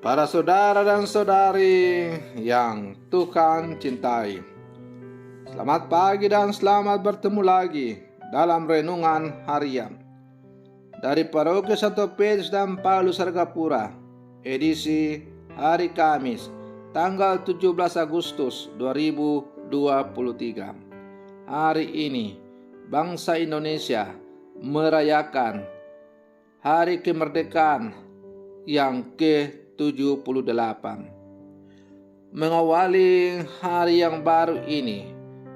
Para saudara dan saudari yang Tuhan cintai, selamat pagi dan selamat bertemu lagi dalam renungan harian dari Paroki Santo Petrus dan Paulus Argapura, edisi hari Kamis, tanggal 17 Agustus 2023. Hari ini bangsa Indonesia merayakan Hari Kemerdekaan yang ke-78. Mengawali hari yang baru ini,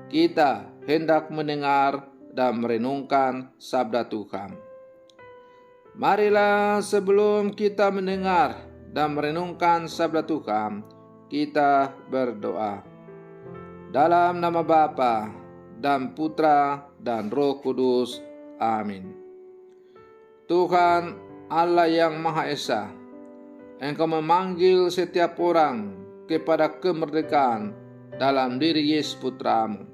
kita hendak mendengar dan merenungkan sabda Tuhan. Marilah sebelum kita mendengar dan merenungkan sabda Tuhan, kita berdoa. Dalam nama Bapa dan Putra dan Roh Kudus. Amin. Tuhan Allah yang Maha Esa, Engkau memanggil setiap orang kepada kemerdekaan dalam diri Yesus Putramu.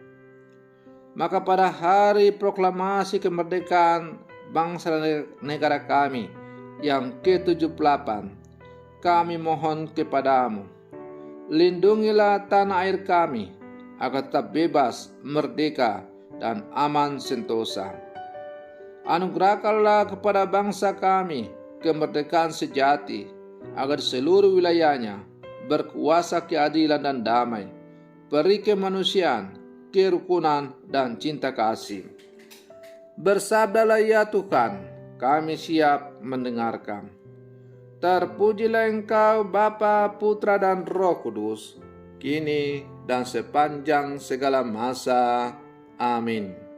Maka pada hari proklamasi kemerdekaan bangsa dan negara kami yang ke-78, kami mohon kepadamu, lindungilah tanah air kami agar tetap bebas, merdeka, dan aman sentosa. Anugerahkanlah kepada bangsa kami kemerdekaan sejati, agar seluruh wilayahnya berkuasa keadilan dan damai, peri kemanusiaan, kerukunan, dan cinta kasih. Bersabdalah ya Tuhan, kami siap mendengarkan. Terpujilah Engkau Bapa, Putra, dan Roh Kudus, kini dan sepanjang segala masa. Amin.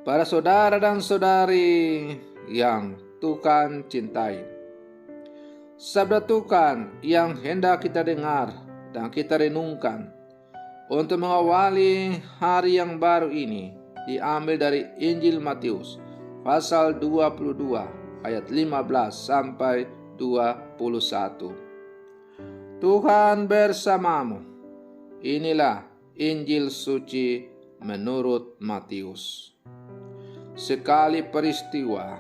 Para saudara dan saudari yang Tuhan cintai, sabda Tuhan yang hendak kita dengar dan kita renungkan untuk mengawali hari yang baru ini diambil dari Injil Matius pasal 22 ayat 15 sampai 21. Tuhan bersamamu. Inilah Injil suci menurut Matius. Sekali peristiwa,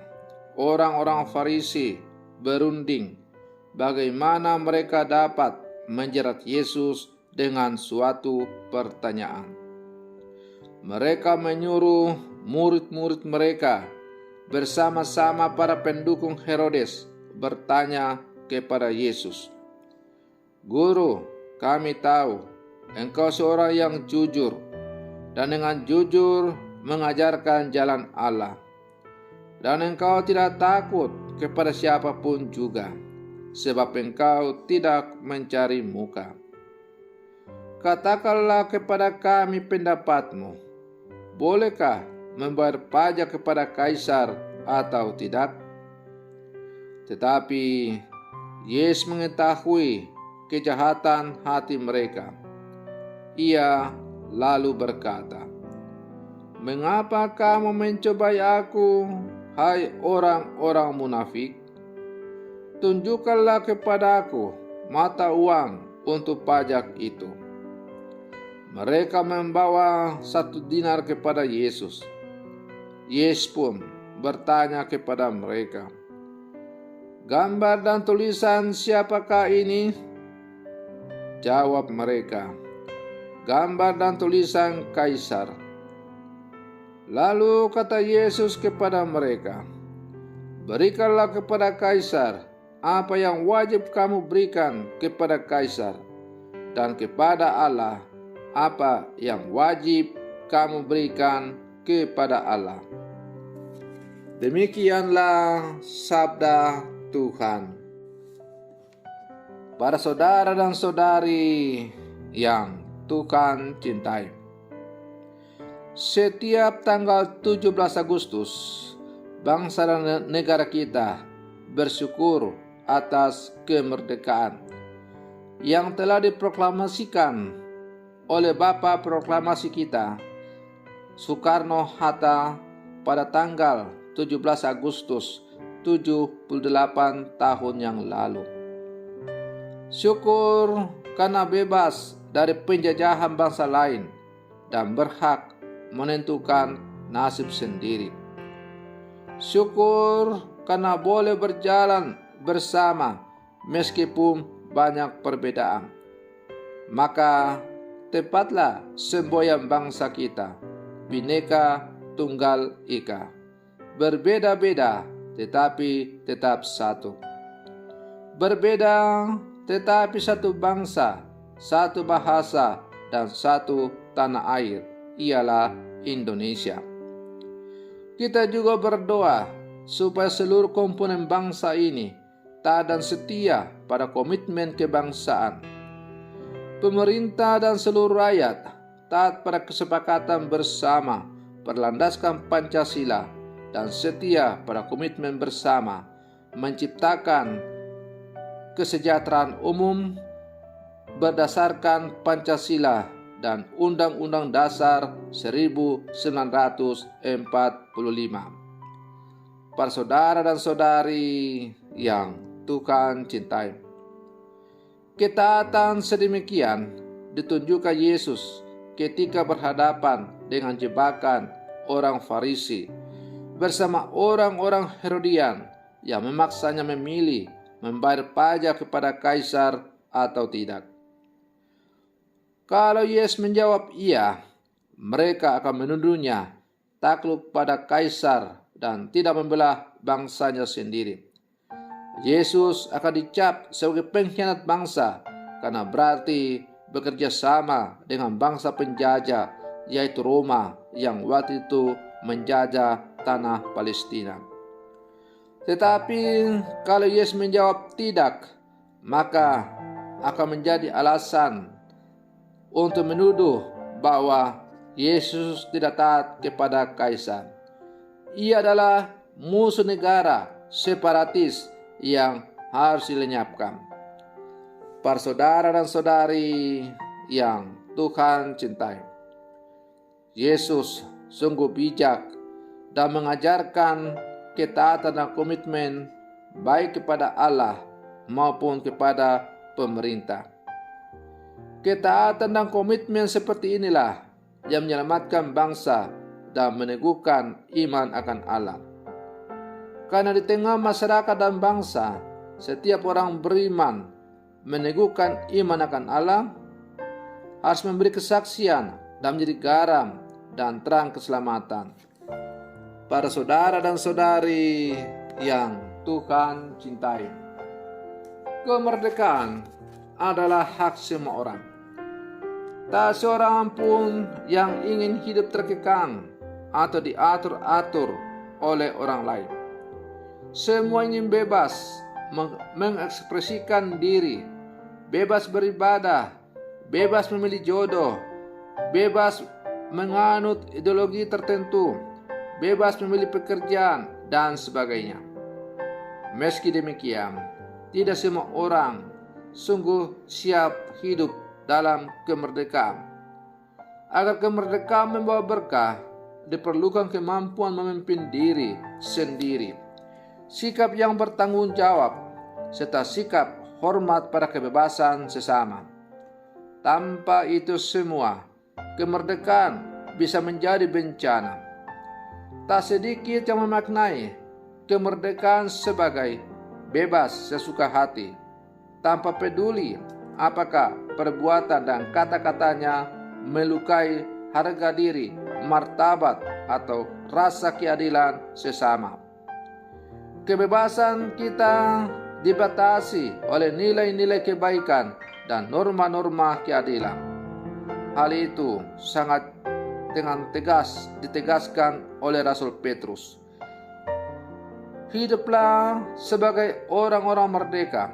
orang-orang Farisi berunding bagaimana mereka dapat menjerat Yesus dengan suatu pertanyaan. Mereka menyuruh murid-murid mereka bersama-sama para pendukung Herodes bertanya kepada Yesus, "Guru, kami tahu Engkau seorang yang jujur dan dengan jujur mengajarkan jalan Allah, dan Engkau tidak takut kepada siapapun juga, sebab Engkau tidak mencari muka. Katakanlah kepada kami pendapatmu, bolehkah membayar pajak kepada Kaisar atau tidak?" Tetapi Yesus mengetahui kejahatan hati mereka. Ia lalu berkata, "Mengapa kamu mencobai aku, hai orang-orang munafik? Tunjukkanlah kepadaku mata uang untuk pajak itu." Mereka membawa 1 dinar kepada Yesus. Yesus pun bertanya kepada mereka, "Gambar dan tulisan siapakah ini?" Jawab mereka, "Gambar dan tulisan Kaisar." Lalu kata Yesus kepada mereka, "Berikanlah kepada Kaisar apa yang wajib kamu berikan kepada Kaisar, dan kepada Allah apa yang wajib kamu berikan kepada Allah." Demikianlah sabda Tuhan. Para saudara dan saudari yang Tuhan cintai, setiap tanggal 17 Agustus, bangsa dan negara kita bersyukur atas kemerdekaan yang telah diproklamasikan oleh Bapa Proklamasi kita, Soekarno-Hatta, pada tanggal 17 Agustus 78 tahun yang lalu. Syukur karena bebas dari penjajahan bangsa lain dan berhak menentukan nasib sendiri. Syukur karena boleh berjalan bersama meskipun banyak perbedaan. Maka tepatlah semboyan bangsa kita, Bhinneka Tunggal Ika. Berbeda-beda tetapi tetap satu. Berbeda tetapi satu bangsa, satu bahasa, dan satu tanah air, ialah Indonesia. Kita juga berdoa supaya seluruh komponen bangsa ini taat dan setia pada komitmen kebangsaan. Pemerintah dan seluruh rakyat taat pada kesepakatan bersama berlandaskan Pancasila dan setia pada komitmen bersama menciptakan kesejahteraan umum berdasarkan Pancasila dan Undang-Undang Dasar 1945. Para saudara dan saudari yang Tuhan cintai, ketaatan sedemikian ditunjukkan Yesus ketika berhadapan dengan jebakan orang Farisi bersama orang-orang Herodian yang memaksanya memilih membayar pajak kepada kaisar atau tidak. Kalau Yesus menjawab iya, mereka akan menuduhnya takluk pada kaisar dan tidak membelah bangsanya sendiri. Yesus akan dicap sebagai pengkhianat bangsa karena berarti bekerja sama dengan bangsa penjajah, yaitu Roma yang waktu itu menjajah tanah Palestina. Tetapi kalau Yesus menjawab tidak, maka akan menjadi alasan untuk menuduh bahwa Yesus tidak taat kepada kaisar. Ia adalah musuh negara separatis yang harus dilenyapkan. Para saudara dan saudari yang Tuhan cintai, Yesus sungguh bijak dan mengajarkan ketaatan dan komitmen baik kepada Allah maupun kepada pemerintah. Ketaatan dan komitmen seperti inilah yang menyelamatkan bangsa dan meneguhkan iman akan Allah. Karena di tengah masyarakat dan bangsa, setiap orang beriman meneguhkan iman akan Allah, harus memberi kesaksian dan menjadi garam dan terang keselamatan. Para saudara dan saudari yang Tuhan cintai, kemerdekaan adalah hak semua orang. Tak seorang pun yang ingin hidup terkekang atau diatur-atur oleh orang lain. Semua ingin bebas mengekspresikan diri, bebas beribadah, bebas memilih jodoh, bebas menganut ideologi tertentu, bebas memilih pekerjaan, dan sebagainya. Meski demikian, tidak semua orang sungguh siap hidup dalam kemerdekaan. Agar kemerdekaan membawa berkah, diperlukan kemampuan memimpin diri sendiri, sikap yang bertanggung jawab, serta sikap hormat pada kebebasan sesama. Tanpa itu semua, kemerdekaan bisa menjadi bencana. Tak sedikit yang memaknai kemerdekaan sebagai bebas sesuka hati, tanpa peduli apakah perbuatan dan kata-katanya melukai harga diri, martabat, atau rasa keadilan sesama. Kebebasan kita dibatasi oleh nilai-nilai kebaikan dan norma-norma keadilan. Hal itu sangat dengan tegas ditegaskan oleh Rasul Petrus. Hiduplah sebagai orang-orang merdeka,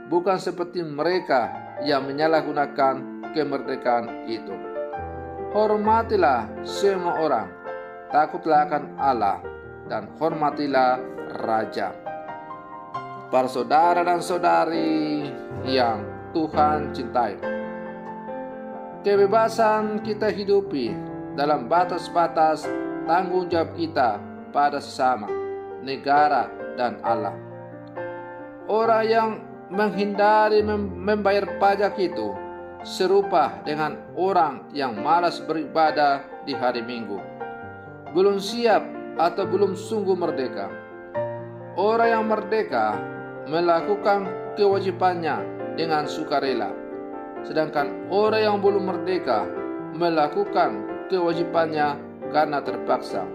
bukan seperti mereka yang menyalahgunakan kemerdekaan itu. Hormatilah semua orang, takutlah akan Allah, dan hormatilah Raja. Para saudara dan saudari yang Tuhan cintai, kebebasan kita hidupi dalam batas-batas tanggung jawab kita pada sesama, negara, dan Allah. Orang yang menghindari membayar pajak itu serupa dengan orang yang malas beribadah di hari Minggu, belum siap atau belum sungguh merdeka. Orang yang merdeka melakukan kewajibannya dengan sukarela. Sedangkan orang yang belum merdeka melakukan kewajibannya karena terpaksa.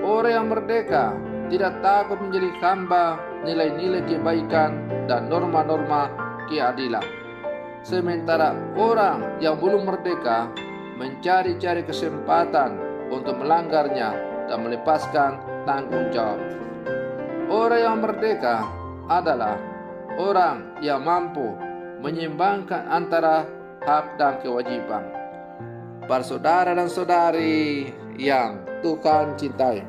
Orang yang merdeka tidak takut menjadi hamba nilai-nilai kebaikan dan norma-norma keadilan. Sementara orang yang belum merdeka mencari-cari kesempatan untuk melanggarnya dan melepaskan tanggung jawab. Orang yang merdeka adalah orang yang mampu menyeimbangkan antara hak dan kewajiban. Para saudara dan saudari yang Tuhan cintai,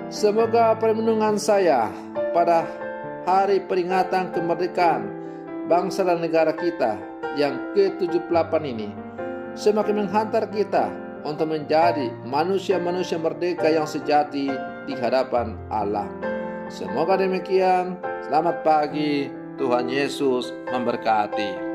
semoga permenungan saya pada hari peringatan kemerdekaan bangsa dan negara kita yang ke-78 ini semakin menghantar kita untuk menjadi manusia-manusia merdeka yang sejati di hadapan Allah. Semoga demikian. Selamat pagi. Tuhan Yesus memberkati.